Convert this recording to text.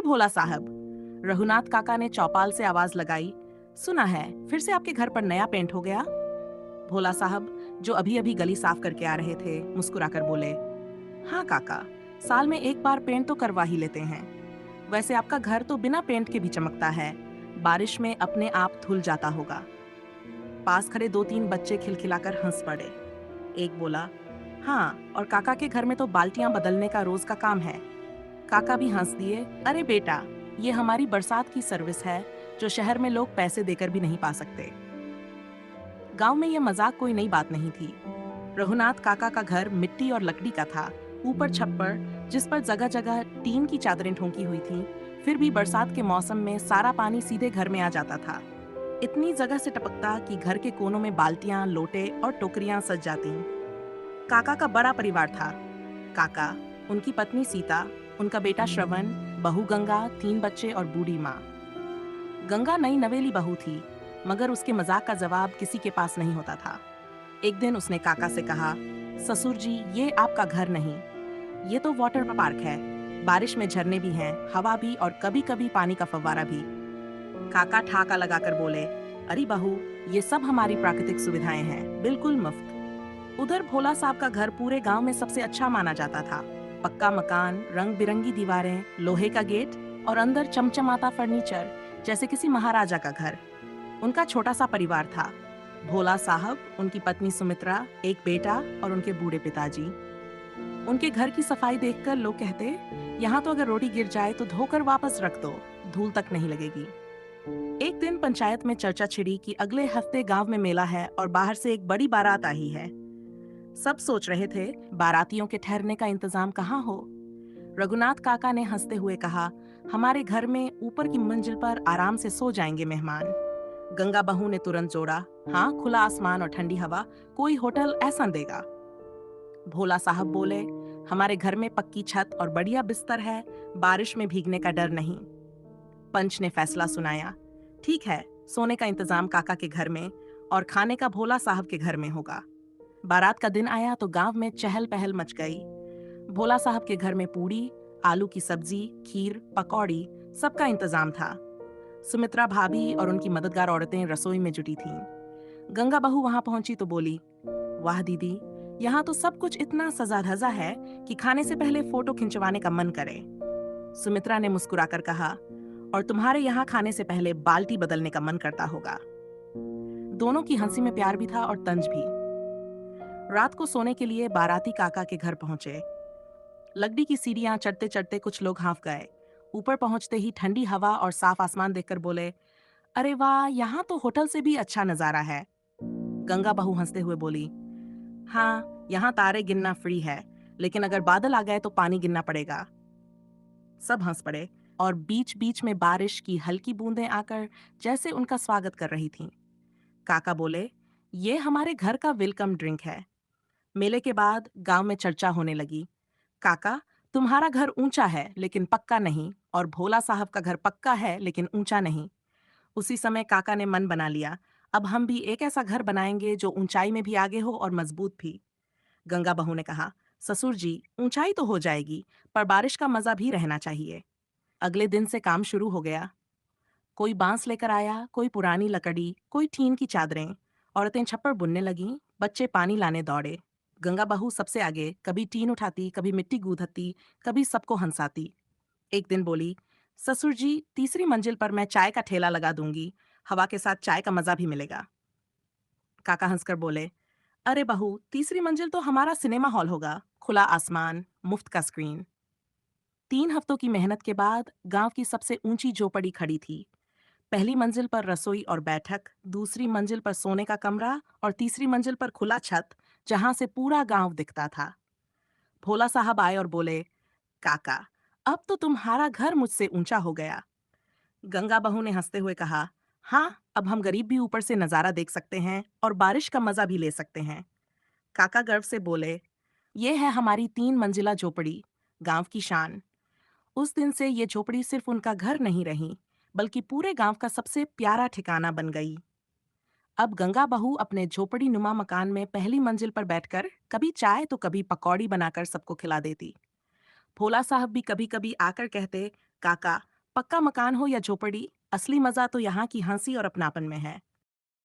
भोला साहब, रघुनाथ काका ने चौपाल से आवाज लगाई। सुना है फिर से आपके घर पर नया पेंट हो गया? भोला साहब, जो अभी अभी गली साफ करके आ रहे थे, मुस्कुराकर बोले, हाँ काका, साल में एक बार पेंट तो करवा ही लेते हैं। वैसे आपका घर तो बिना पेंट के भी चमकता है, बारिश में अपने आप धुल जाता होगा। पास खड़े दो तीन बच्चे खिलखिलाकर हंस पड़े। एक बोला, हाँ, और काका के घर में तो बाल्टियां बदलने का रोज का काम है। काका भी हंस दिए, अरे बेटा, ये हमारी बरसात की सर्विस है, जो शहर में लोग पैसे देकर भी नहीं पा सकते। गांव में ये मजाक कोई नई बात नहीं थी। रघुनाथ काका का घर मिट्टी और लकड़ी का था, ऊपर छप्पर जिस पर जगह जगह टीन की चादरें ठोंकी हुई थीं। फिर भी बरसात के मौसम में सारा पानी सीधे घर में आ जाता था। इतनी जगह से टपकता कि घर के कोनों में बाल्टियां, लोटे और टोकरियां सज जाती। काका का बड़ा परिवार था। काका, उनकी पत्नी सीता, उनका बेटा श्रवण, बहू गंगा, तीन बच्चे और बूढ़ी माँ। गंगा नई नवेली बहू थी, मगर उसके मजाक का जवाब किसी के पास नहीं होता था। एक दिन उसने काका से कहा, ससुर जी, ये आपका घर नहीं, ये तो वाटर पार्क है। बारिश में झरने भी हैं, हवा भी और कभी कभी पानी का फव्वारा भी। काका ठाका लगाकर बोले, अरे बहू, ये सब हमारी प्राकृतिक सुविधाएं हैं, बिल्कुल मुफ्त। उधर भोला साहब का घर पूरे गांव में सबसे अच्छा माना जाता था। पक्का मकान, रंग बिरंगी दीवारें, लोहे का गेट और अंदर चमचमाता फर्नीचर, जैसे किसी महाराजा का घर। उनका छोटा सा परिवार था, भोला साहब, उनकी पत्नी सुमित्रा, एक बेटा और उनके बूढ़े पिताजी। उनके घर की सफाई देखकर लोग कहते, यहाँ तो अगर रोटी गिर जाए तो धोकर वापस रख दो, धूल तक नहीं लगेगी। एक दिन पंचायत में चर्चा छिड़ी कि अगले हफ्ते गांव में मेला है और बाहर से एक बड़ी बारात आई है। सब सोच रहे थे, बारातियों के ठहरने का इंतजाम कहाँ हो। रघुनाथ काका ने हंसते हुए कहा, हमारे घर में ऊपर की मंजिल पर आराम से सो जाएंगे मेहमान। गंगा बहू ने तुरंत जोड़ा, हाँ, खुला आसमान और ठंडी हवा, कोई होटल ऐसा देगा। भोला साहब बोले, हमारे घर में पक्की छत और बढ़िया बिस्तर है, बारिश में भीगने का डर नहीं। पंच ने फैसला सुनाया, ठीक है, सोने का इंतजाम काका के घर में और खाने का भोला साहब के घर में होगा। बारात का दिन आया तो गांव में चहल पहल मच गई। भोला साहब के घर में पूड़ी, आलू की सब्जी, खीर, पकौड़ी, सबका इंतजाम था। सुमित्रा भाभी और उनकी मददगार औरतें रसोई में जुटी थीं। गंगा बहू वहां पहुंची तो बोली, वाह दीदी, यहाँ तो सब कुछ इतना सजा धजा है कि खाने से पहले फोटो खिंचवाने का मन करे। सुमित्रा ने मुस्कुराकर कहा, और तुम्हारे यहाँ खाने से पहले बाल्टी बदलने का मन करता होगा। दोनों की हंसी में प्यार भी था और तंज भी। रात को सोने के लिए बाराती काका के घर पहुंचे। लकड़ी की सीढ़ियां चढ़ते चढ़ते कुछ लोग हांफ गए। ऊपर पहुंचते ही ठंडी हवा और साफ आसमान देखकर बोले, अरे वाह, यहाँ तो होटल से भी अच्छा नजारा है। गंगा बहू हंसते हुए बोली, हाँ, यहाँ तारे गिनना फ्री है, लेकिन अगर बादल आ गए तो पानी गिनना पड़ेगा। सब हंस पड़े और बीच बीच में बारिश की हल्की बूंदें आकर जैसे उनका स्वागत कर रही थीं। काका बोले, ये हमारे घर का वेलकम ड्रिंक है। मेले के बाद गांव में चर्चा होने लगी, काका, तुम्हारा घर ऊंचा है लेकिन पक्का नहीं, और भोला साहब का घर पक्का है लेकिन ऊंचा नहीं। उसी समय काका ने मन बना लिया, अब हम भी एक ऐसा घर बनाएंगे जो ऊंचाई में भी आगे हो और मजबूत भी। गंगा बहू ने कहा, ससुर जी, ऊंचाई तो हो जाएगी, पर बारिश का मजा भी रहना चाहिए। अगले दिन से काम शुरू हो गया। कोई बांस लेकर आया, कोई पुरानी लकड़ी, कोई टीन की चादरें। औरतें छप्पर बुनने लगीं, बच्चे पानी लाने दौड़े। गंगा बहू सबसे आगे, कभी टीन उठाती, कभी मिट्टी गूंथती, कभी सबको हंसाती। एक दिन बोली, ससुर जी, तीसरी मंजिल पर मैं चाय का ठेला लगा दूंगी, हवा के साथ चाय का मजा भी मिलेगा। काका हंसकर बोले, अरे बहू, तीसरी मंजिल तो हमारा सिनेमा हॉल होगा, खुला आसमान, मुफ्त का स्क्रीन। 3 हफ्तों की मेहनत के बाद गांव की सबसे ऊंची झोपड़ी खड़ी थी। पहली मंजिल पर रसोई और बैठक, दूसरी मंजिल पर सोने का कमरा और तीसरी मंजिल पर खुला छत, जहां से पूरा गांव दिखता था। भोला साहब आए और बोले, काका, अब तो तुम्हारा घर मुझसे ऊंचा हो गया। गंगा बहू ने हंसते हुए कहा, हाँ, अब हम गरीब भी ऊपर से नजारा देख सकते हैं और बारिश का मजा भी ले सकते हैं। काका गर्व से बोले, ये है हमारी 3 मंजिला झोपड़ी, गांव की शान। उस दिन से ये झोपड़ी सिर्फ उनका घर नहीं रही, बल्कि पूरे गांव का सबसे प्यारा ठिकाना बन गई। अब गंगा बहू अपने झोपड़ी नुमा मकान में पहली मंजिल पर बैठकर कभी चाय तो कभी पकौड़ी बनाकर सबको खिला देती। भोला साहब भी कभी कभी आकर कहते, काका, पक्का मकान हो या झोपड़ी, असली मजा तो यहाँ की हंसी और अपनापन में है।